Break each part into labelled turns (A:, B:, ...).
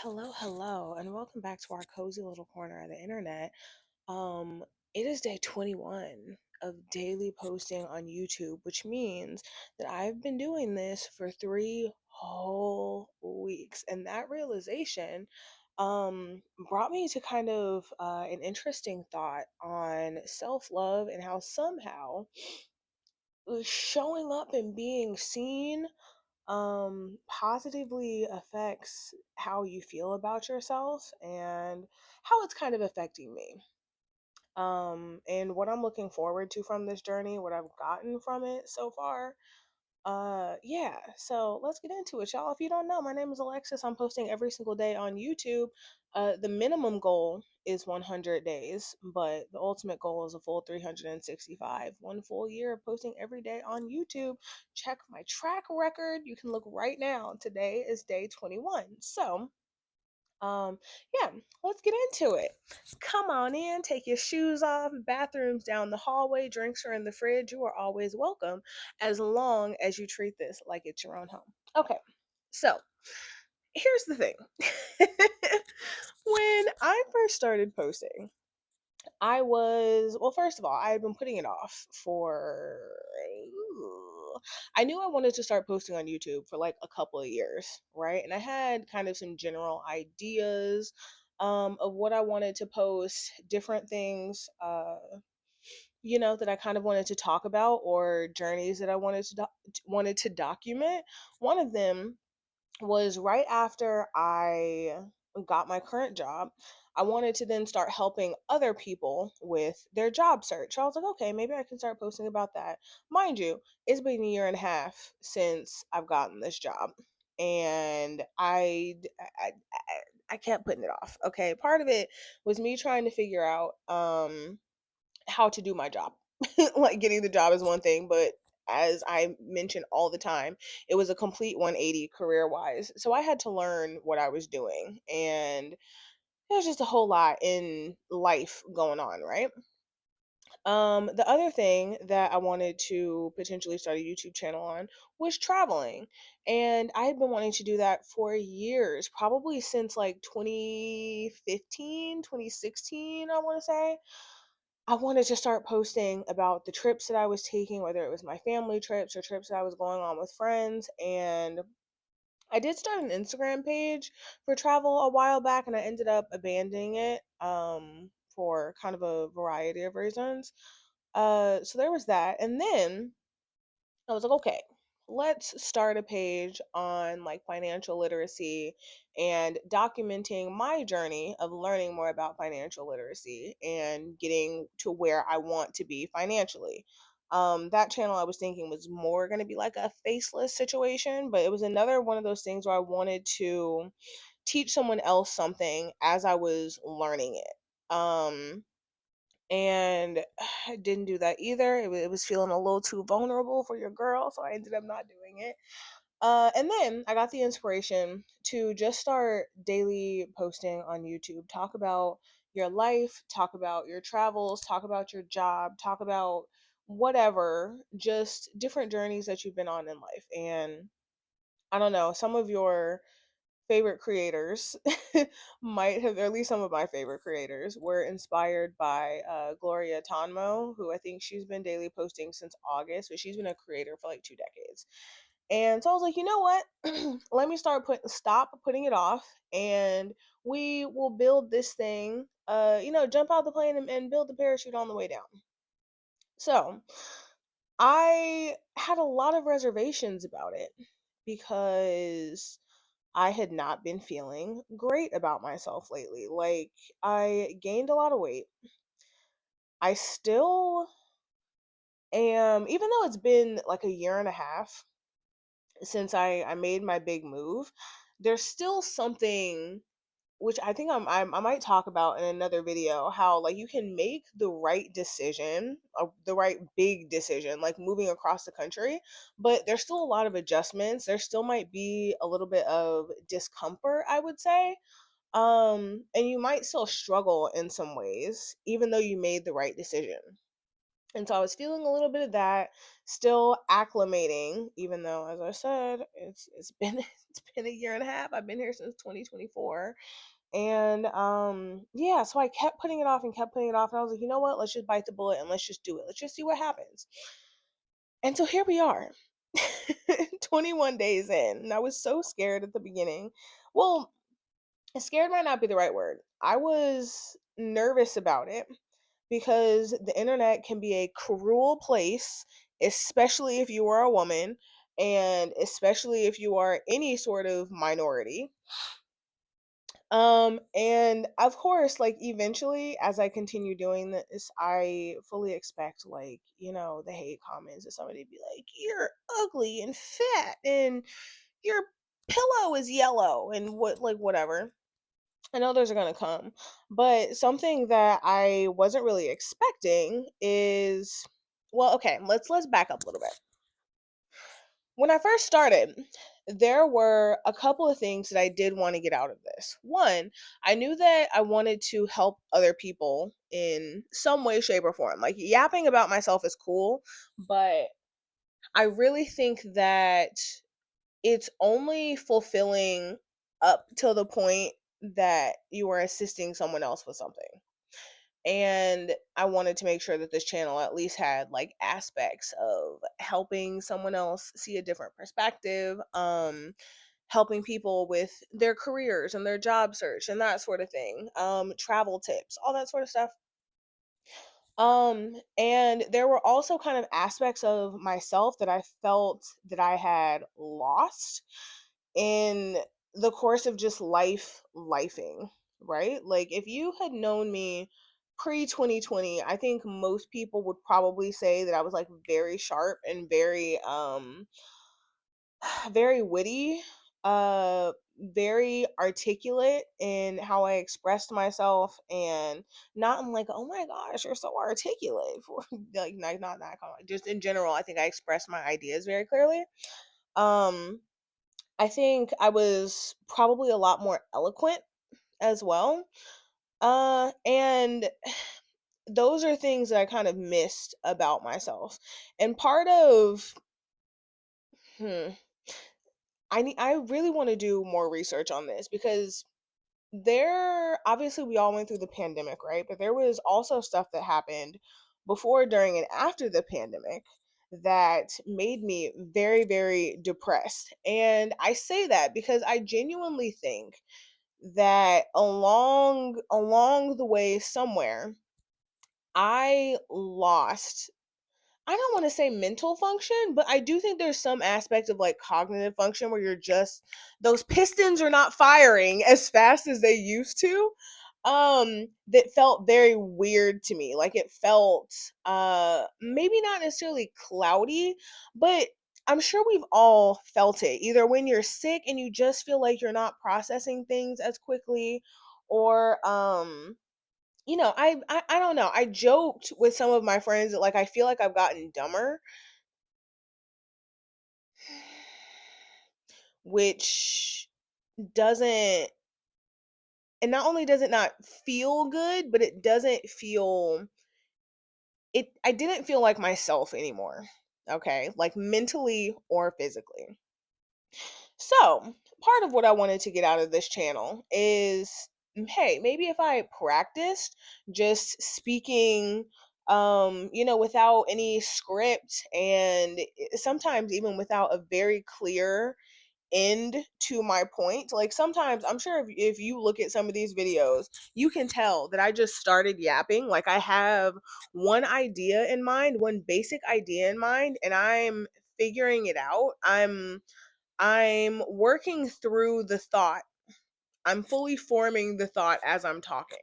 A: Hello, hello, and welcome back to our cozy little corner of the internet. Um, it is day 21 of daily posting on YouTube, which means that I've been doing this for 3 whole weeks. And that realization brought me to kind of an interesting thought on self love and how somehow showing up and being seen positively affects how you feel about yourself and how it's kind of affecting me. And what I'm looking forward to from this journey, what I've gotten from it so far. Yeah, so let's get into it, y'all. If you don't know, my name is Alexis. I'm posting every single day on YouTube. The minimum goal is 100 days, but the ultimate goal is a full 365. One full year of posting every day on YouTube. Check my track record. You can look right now. Today is day 21. Um, yeah, let's get into it. Come on in, take your shoes off, bathrooms down the hallway, drinks are in the fridge. You are always welcome as long as you treat this like it's your own home. Okay, so here's the thing. When I first started posting, well, first of all, I had been putting it off for. I knew I wanted to start posting on YouTube for like a couple of years, right? And I had kind of some general ideas of what I wanted to post, different things, that I kind of wanted to talk about or journeys that I wanted to document. One of them was right after I got my current job. I wanted to then start helping other people with their job search. I was like, okay, maybe I can start posting about that. Mind you, it's been a year and a half since I've gotten this job, and I kept putting it off. Okay, part of it was me trying to figure out how to do my job. Like getting the job is one thing, but as I mention all the time, it was a complete 180 career wise. So I had to learn what I was doing, and there's just a whole lot in life going on, right? The other thing that I wanted to potentially start a YouTube channel on was traveling. And I had been wanting to do that for years, probably since like 2015, 2016, I want to say. I wanted to start posting about the trips that I was taking, whether it was my family trips or trips that I was going on with friends. And I did start an Instagram page for travel a while back, and I ended up abandoning it for kind of a variety of reasons. So there was that. And then I was like, okay, let's start a page on like financial literacy and documenting my journey of learning more about financial literacy and getting to where I want to be financially. That channel I was thinking was more going to be like a faceless situation, but it was another one of those things where I wanted to teach someone else something as I was learning it. And I didn't do that either. It was feeling a little too vulnerable for your girl, so I ended up not doing it. And then I got the inspiration to just start daily posting on YouTube. Talk about your life, talk about your travels, talk about your job, talk about whatever, just different journeys that you've been on in life. And I don't know, some of your favorite creators might have, or at least some of my favorite creators, were inspired by Gloria Tonmo, who I think she's been daily posting since August, but she's been a creator for like 2 decades. And so I was like, you know what? Let me stop putting it off, and we will build this thing. Jump out the plane and build the parachute on the way down. So I had a lot of reservations about it because I had not been feeling great about myself lately. Like, I gained a lot of weight. I still am, even though it's been like a year and a half since I made my big move, there's still something which I think I might talk about in another video, how like you can make the right decision, the right big decision, like moving across the country, but there's still a lot of adjustments. There still might be a little bit of discomfort, I would say. And you might still struggle in some ways, even though you made the right decision. And so I was feeling a little bit of that, still acclimating, even though, as I said, it's been it's been a year and a half. I've been here since 2024. And yeah, so I kept putting it off and kept putting it off. And I was like, you know what? Let's just bite the bullet and let's just do it. Let's just see what happens. And so here we are. 21 days in. And I was so scared at the beginning. Well, scared might not be the right word. I was nervous about it because the internet can be a cruel place, especially if you are a woman and especially if you are any sort of minority. And of course, like eventually as I continue doing this, I fully expect, like, the hate comments and somebody to be like, you're ugly and fat and your pillow is yellow and whatever. I know those are gonna come. But something that I wasn't really expecting is, well, okay, let's back up a little bit. When I first started, there were a couple of things that I did want to get out of this. One, I knew that I wanted to help other people in some way, shape, or form. Like, yapping about myself is cool, but I really think that it's only fulfilling up till the point that you are assisting someone else with something. And I wanted to make sure that this channel at least had like aspects of helping someone else see a different perspective, helping people with their careers and their job search and that sort of thing, travel tips, all that sort of stuff. And there were also kind of aspects of myself that I felt that I had lost in the course of just lifing, right? Like, if you had known me pre 2020, I think most people would probably say that I was like very sharp and very very witty, very articulate in how I expressed myself, and not in like, oh my gosh, you're so articulate for like, not that kind of, just in general, I think I expressed my ideas very clearly. Um I think I was probably a lot more eloquent as well. And those are things that I kind of missed about myself. And part of hmm, I really want to do more research on this because there, obviously we all went through the pandemic, right? But there was also stuff that happened before, during, and after the pandemic that made me very, very depressed. And I say that because I genuinely think that along the way somewhere, I lost, I don't want to say mental function, but I do think there's some aspect of like cognitive function where you're just, those pistons are not firing as fast as they used to. That felt very weird to me. Like, it felt maybe not necessarily cloudy, but I'm sure we've all felt it. Either when you're sick and you just feel like you're not processing things as quickly, or I don't know. I joked with some of my friends that, like, I feel like I've gotten dumber, which doesn't, and not only does it not feel good, but it doesn't feel, I didn't feel like myself anymore. Okay? Like, mentally or physically. So, part of what I wanted to get out of this channel is, hey, maybe if I practiced just speaking, without any script, and sometimes even without a very clear end to my point. Like, sometimes I'm sure if you look at some of these videos, you can tell that I just started yapping. Like, I have one idea in mind, one basic idea in mind, and I'm figuring it out. I'm working through the thought. I'm fully forming the thought as I'm talking.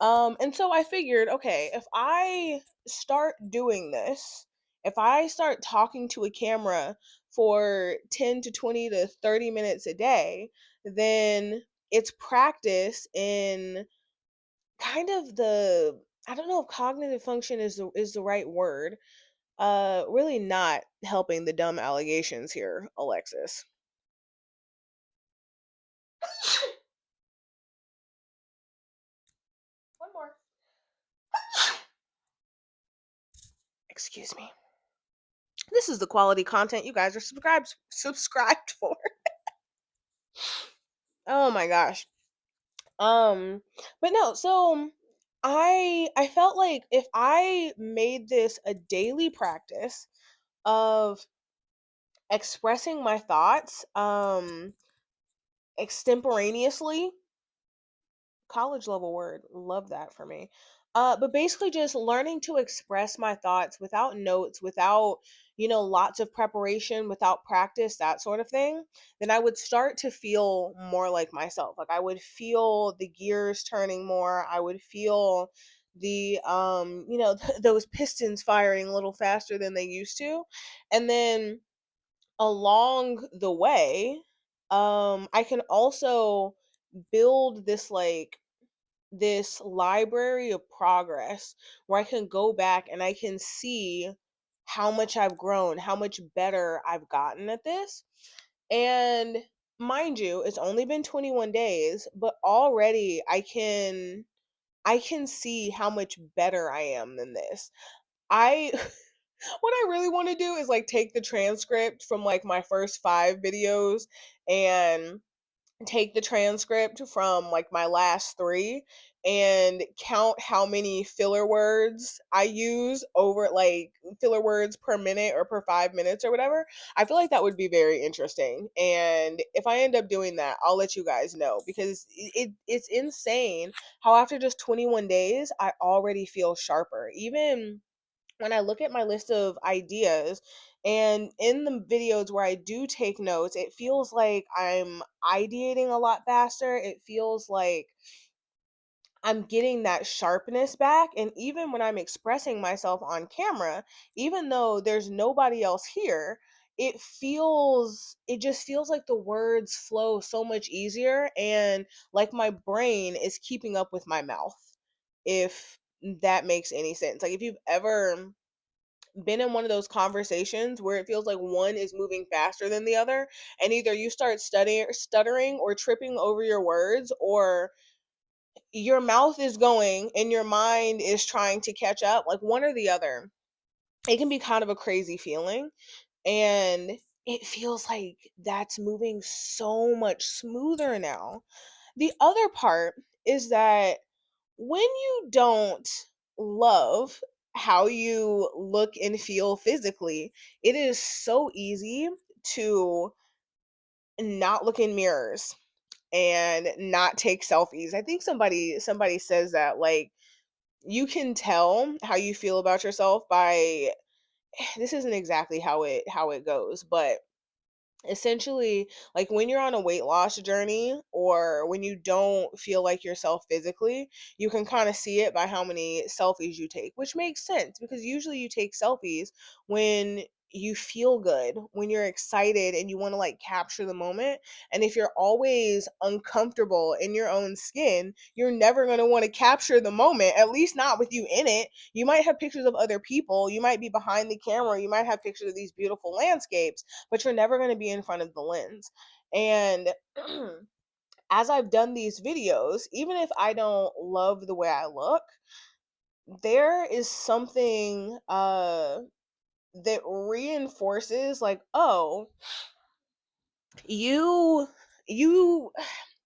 A: And so I figured, okay, if I start doing this, if I start talking to a camera for 10 to 20 to 30 minutes a day, then it's practice in kind of the, I don't know if cognitive function is the right word. Really not helping the dumb allegations here, Alexis. One more. Excuse me. This is the quality content you guys are subscribed for. Oh my gosh. Um, but no, so I felt like if I made this a daily practice of expressing my thoughts extemporaneously, college level word, love that for me. But basically just learning to express my thoughts without notes, without, lots of preparation, without practice, that sort of thing, then I would start to feel more like myself. Like I would feel the gears turning more. I would feel the those pistons firing a little faster than they used to. And then along the way, I can also build this library of progress where I can go back and I can see how much I've grown, how much better I've gotten at this. And mind you, it's only been 21 days, but already I can see how much better I am than this. I what I really want to do is like take the transcript from like my first 5 videos and take the transcript from like my last 3 and count how many filler words I use over, like, filler words per minute or per 5 minutes or whatever. I feel like that would be very interesting. And if I end up doing that, I'll let you guys know because it's insane how after just 21 days I already feel sharper. Even when I look at my list of ideas and in the videos where I do take notes, it feels like I'm ideating a lot faster. It feels like I'm getting that sharpness back. And even when I'm expressing myself on camera, even though there's nobody else here, it just feels like the words flow so much easier and like my brain is keeping up with my mouth. If that makes any sense. Like if you've ever been in one of those conversations where it feels like one is moving faster than the other and either you start stuttering or tripping over your words, or your mouth is going and your mind is trying to catch up, like one or the other. It can be kind of a crazy feeling, and it feels like that's moving so much smoother now. The other part is that when you don't love how you look and feel physically, it is so easy to not look in mirrors and not take selfies. I think somebody says that, like, you can tell how you feel about yourself by this isn't exactly how it goes, but essentially, like when you're on a weight loss journey or when you don't feel like yourself physically, you can kind of see it by how many selfies you take, which makes sense because usually you take selfies when you feel good, when you're excited and you want to like capture the moment. And if you're always uncomfortable in your own skin, you're never going to want to capture the moment, at least not with you in it. You might have pictures of other people, you might be behind the camera, you might have pictures of these beautiful landscapes, but you're never going to be in front of the lens. And as I've done these videos, even if I don't love the way I look, there is something that reinforces, like, oh, you you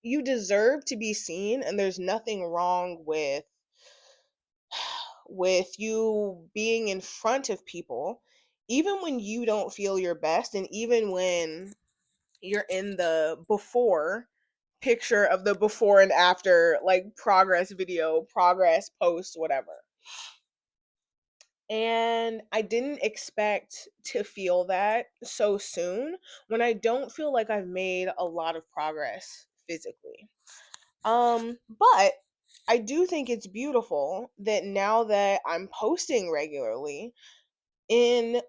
A: you deserve to be seen, and there's nothing wrong with you being in front of people, even when you don't feel your best, and even when you're in the before picture of the before and after, like progress video, progress post, whatever. And I didn't expect to feel that so soon when I don't feel like I've made a lot of progress physically. But I do think it's beautiful that now that I'm posting regularly, in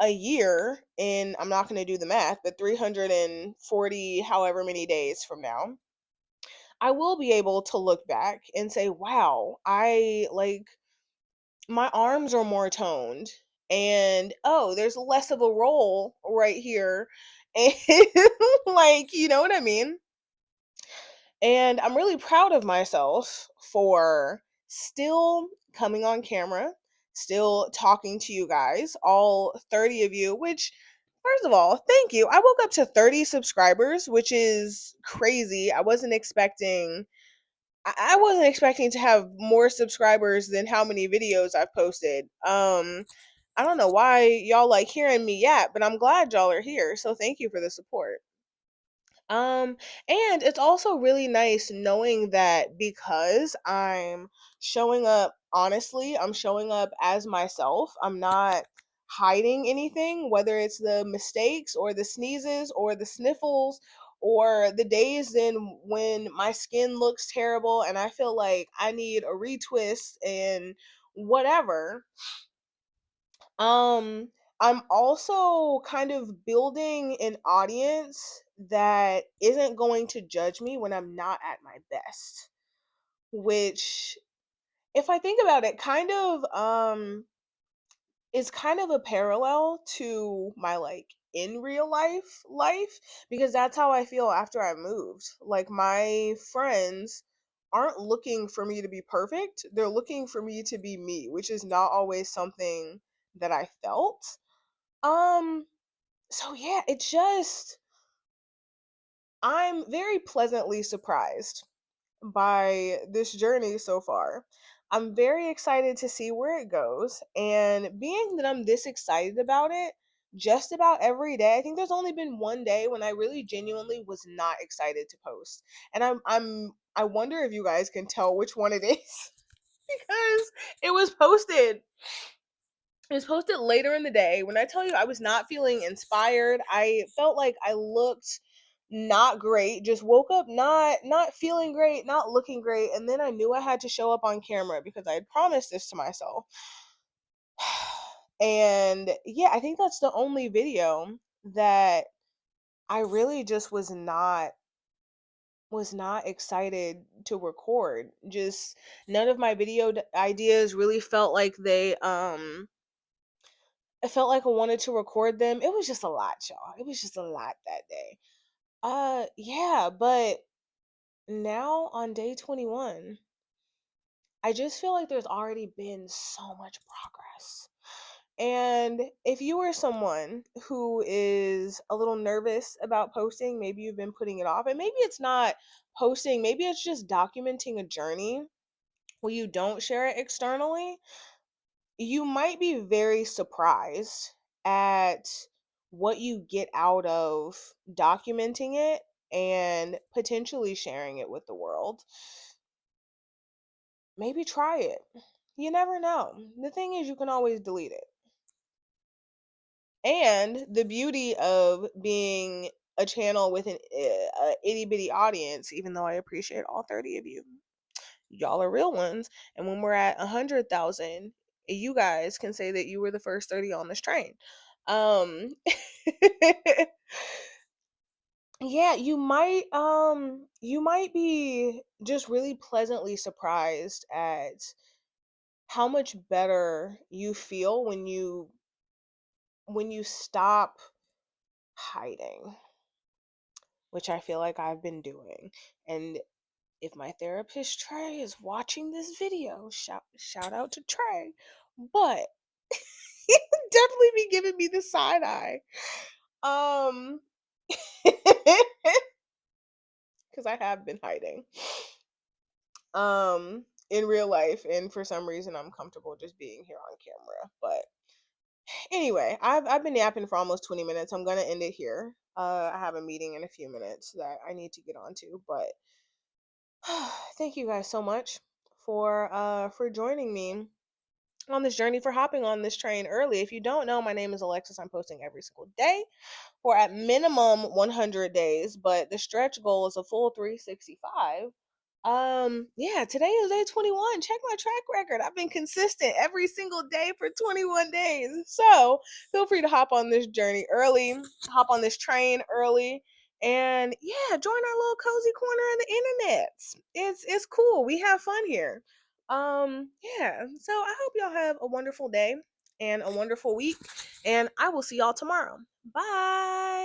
A: a year, in, I'm not going to do the math, but 340 however many days from now, I will be able to look back and say, wow, I like my arms are more toned, and oh, there's less of a roll right here. And like, you know what I mean? And I'm really proud of myself for still coming on camera, still talking to you guys, all 30 of you, which, first of all, thank you. I woke up to 30 subscribers, which is crazy. I wasn't expecting to have more subscribers than how many videos I've posted. I don't know why y'all like hearing me yet, but I'm glad y'all are here. So thank you for the support. Um, and it's also really nice knowing that because I'm showing up honestly, I'm showing up as myself. I'm not hiding anything, whether it's the mistakes or the sneezes or the sniffles or the days then when my skin looks terrible and I feel like I need a retwist and whatever. Um, I'm also kind of building an audience that isn't going to judge me when I'm not at my best, which if I think about it, kind of is kind of a parallel to my like in real life because that's how I feel after I moved. Like my friends aren't looking for me to be perfect. They're looking for me to be me, which is not always something that I felt. Um, so yeah, it's just I'm very pleasantly surprised by this journey so far. I'm very excited to see where it goes, and being that I'm this excited about it just about every day, I think there's only been one day when I really genuinely was not excited to post. And I wonder if you guys can tell which one it is because it was posted it was posted later in the day. When I tell you I was not feeling inspired, I felt like I looked not great. Just woke up not feeling great, not looking great, and then I knew I had to show up on camera because I had promised this to myself. And yeah, I think that's the only video that I really just was not excited to record. Just none of my ideas really felt like I felt like I wanted to record them. It was just a lot, y'all. It was just a lot that day. Yeah, but now on day 21, I just feel like there's already been so much progress. And if you are someone who is a little nervous about posting, maybe you've been putting it off, and maybe it's not posting, maybe it's just documenting a journey where you don't share it externally, you might be very surprised at what you get out of documenting it and potentially sharing it with the world. Maybe try it. You never know. The thing is, you can always delete it. And the beauty of being a channel with a itty bitty audience, even though I appreciate all 30 of you, y'all are real ones. And when we're at 100,000, you guys can say that you were the first 30 on this train. Um, yeah, you might be just really pleasantly surprised at how much better you feel when you stop hiding, which I feel like I've been doing. And if my therapist Trey is watching this video, shout out to Trey. But he would definitely be giving me the side eye. Um because I have been hiding. In real life, and for some reason I'm comfortable just being here on camera. But anyway, I've been yapping for almost 20 minutes. I'm gonna end it here. I have a meeting in a few minutes that I need to get onto, but thank you guys so much for joining me on this journey, for hopping on this train early. If you don't know, my name is Alexis. I'm posting every single day for at minimum 100 days, but the stretch goal is a full 365. Yeah, today is day 21. Check my track record. I've been consistent every single day for 21 days. So feel free to hop on this journey early, hop on this train early, and yeah, join our little cozy corner of the internet. It's cool. We have fun here. Yeah. So I hope y'all have a wonderful day and a wonderful week, and I will see y'all tomorrow. Bye.